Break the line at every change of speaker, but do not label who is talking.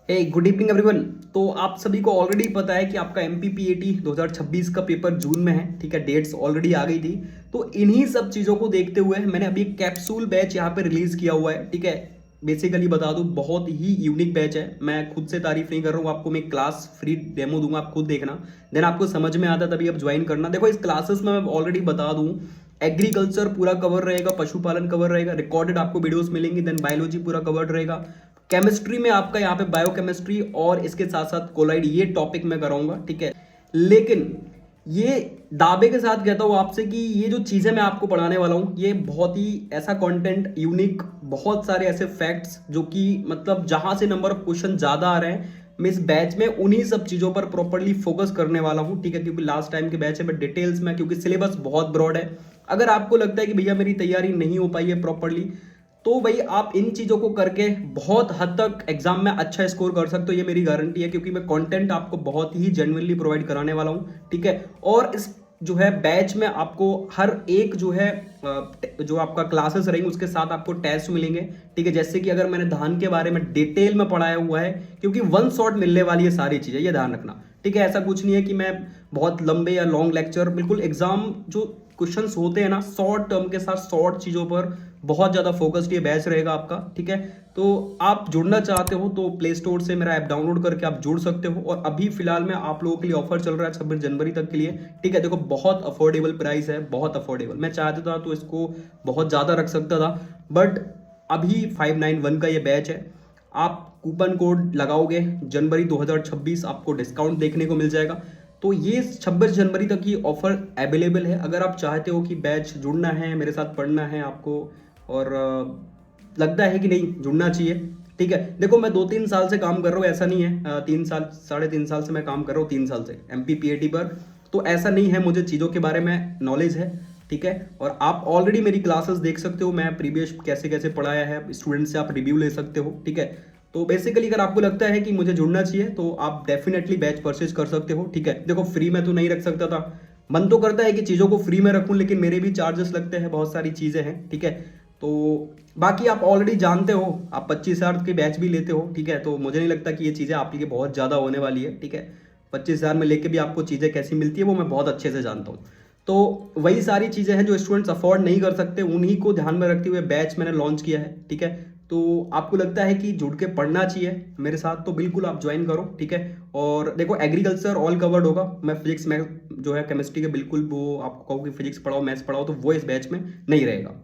हे good evening everyone. तो आप सभी को ऑलरेडी पता है कि आपका MPPAT 2026 का पेपर जून में है। ठीक है, डेट्स ऑलरेडी आ गई थी। तो इन्हीं सब चीज़ों को देखते हुए मैंने अभी एक कैप्सूल बैच यहाँ पे रिलीज किया हुआ है। ठीक है, बेसिकली बता दूं, बहुत ही यूनिक बैच है। मैं खुद से तारीफ नहीं कर रहा हूँ, आपको मैं क्लास फ्री डेमो दूंगा, आप खुद देखना, देन आपको समझ में आता तभी आप ज्वाइन करना। देखो, इस क्लासेस में मैं ऑलरेडी बता दूं, एग्रीकल्चर पूरा कवर रहेगा, पशुपालन कवर रहेगा, रिकॉर्डेड आपको वीडियोस मिलेंगी, देन बायोलॉजी पूरा कवर्ड रहेगा। केमिस्ट्री में आपका यहाँ पे बायोकेमिस्ट्री और इसके साथ साथ कोलाइड, ये टॉपिक मैं कराऊंगा। ठीक है, लेकिन ये दावे के साथ कहता हूँ आपसे कि ये जो चीज़ें मैं आपको पढ़ाने वाला हूँ, ये बहुत ही ऐसा कंटेंट यूनिक, बहुत सारे ऐसे फैक्ट्स जो कि मतलब जहां से नंबर ऑफ क्वेश्चन ज़्यादा आ रहे हैं, मैं इस बैच में उन्हीं सब चीज़ों पर प्रॉपरली फोकस करने वाला हूँ। ठीक है, क्योंकि लास्ट टाइम के बैच है, बट डिटेल्स में, क्योंकि सिलेबस बहुत ब्रॉड है। अगर आपको लगता है कि भैया मेरी तैयारी नहीं हो पाई है प्रॉपरली, तो भाई आप इन चीज़ों को करके बहुत हद तक एग्जाम में अच्छा स्कोर कर सकते हो, ये मेरी गारंटी है, क्योंकि मैं कंटेंट आपको बहुत ही जेन्युइनली प्रोवाइड कराने वाला हूँ। ठीक है, और इस जो है बैच में आपको हर एक जो है जो आपका क्लासेस रहेंगे उसके साथ आपको टेस्ट मिलेंगे। ठीक है, जैसे कि अगर मैंने धान के बारे में डिटेल में पढ़ाया हुआ है, क्योंकि वन शॉट मिलने वाली है सारी चीज़ें, ये ध्यान रखना। ठीक है, ऐसा कुछ नहीं है कि मैं बहुत लंबे या लॉन्ग लेक्चर, बिल्कुल एग्जाम जो क्वेश्चंस होते हैं ना, शॉर्ट टर्म के साथ शॉर्ट चीज़ों पर बहुत ज़्यादा फोकस्ड ये बैच रहेगा आपका। ठीक है, तो आप जुड़ना चाहते हो तो प्ले स्टोर से मेरा ऐप डाउनलोड करके आप जुड़ सकते हो। और अभी फिलहाल में आप लोगों के लिए ऑफर चल रहा है 26 जनवरी तक के लिए। ठीक है, देखो बहुत अफोर्डेबल प्राइस है, बहुत अफोर्डेबल। मैं चाहता था तो इसको बहुत ज़्यादा रख सकता था, बट अभी 591 का ये बैच है। आप कूपन कोड लगाओगे जनवरी 2026, आपको डिस्काउंट देखने को मिल जाएगा। तो ये 26 जनवरी तक ये ऑफर अवेलेबल है। अगर आप चाहते हो कि बैच जुड़ना है, मेरे साथ पढ़ना है आपको, और लगता है कि नहीं जुड़ना चाहिए, ठीक है। देखो, मैं 2-3 साल से काम कर रहा हूँ, ऐसा नहीं है 3 साल 3.5 साल से मैं काम कर रहा हूँ, 3 साल से MPPAT पर। तो ऐसा नहीं है, मुझे चीज़ों के बारे में नॉलेज है। ठीक है, और आप ऑलरेडी मेरी क्लासेस देख सकते हो, मैं प्रीवियस कैसे कैसे पढ़ाया है, स्टूडेंट से आप रिव्यू ले सकते हो। ठीक है, तो बेसिकली अगर आपको लगता है कि मुझे जुड़ना चाहिए तो आप डेफिनेटली बैच परचेज कर सकते हो। ठीक है, देखो फ्री में तो नहीं रख सकता था, मन तो करता है कि चीज़ों को फ्री में रखूं, लेकिन मेरे भी चार्जेस लगते हैं, बहुत सारी चीज़ें हैं। ठीक है, तो बाकी आप ऑलरेडी जानते हो, आप 25,000 के बैच भी लेते हो। ठीक है, तो मुझे नहीं लगता कि ये चीज़ें आपके लिए बहुत ज़्यादा होने वाली है। ठीक है, 25,000 में लेके भी आपको चीज़ें कैसी मिलती है वो मैं बहुत अच्छे से जानता हूँ। तो वही सारी चीज़ें हैं जो स्टूडेंट्स अफोर्ड नहीं कर सकते, उन्हीं को ध्यान में रखते हुए बैच मैंने लॉन्च किया है। ठीक है, तो आपको लगता है कि जुड़ के पढ़ना चाहिए मेरे साथ, तो बिल्कुल आप ज्वाइन करो। ठीक है, और देखो एग्रीकल्चर ऑल कवर्ड होगा, मैं फिजिक्स मैथ जो है केमिस्ट्री के बिल्कुल, वो आपको कहूँ कि फिजिक्स पढ़ाओ मैथ्स पढ़ाओ, तो वो इस बैच में नहीं रहेगा।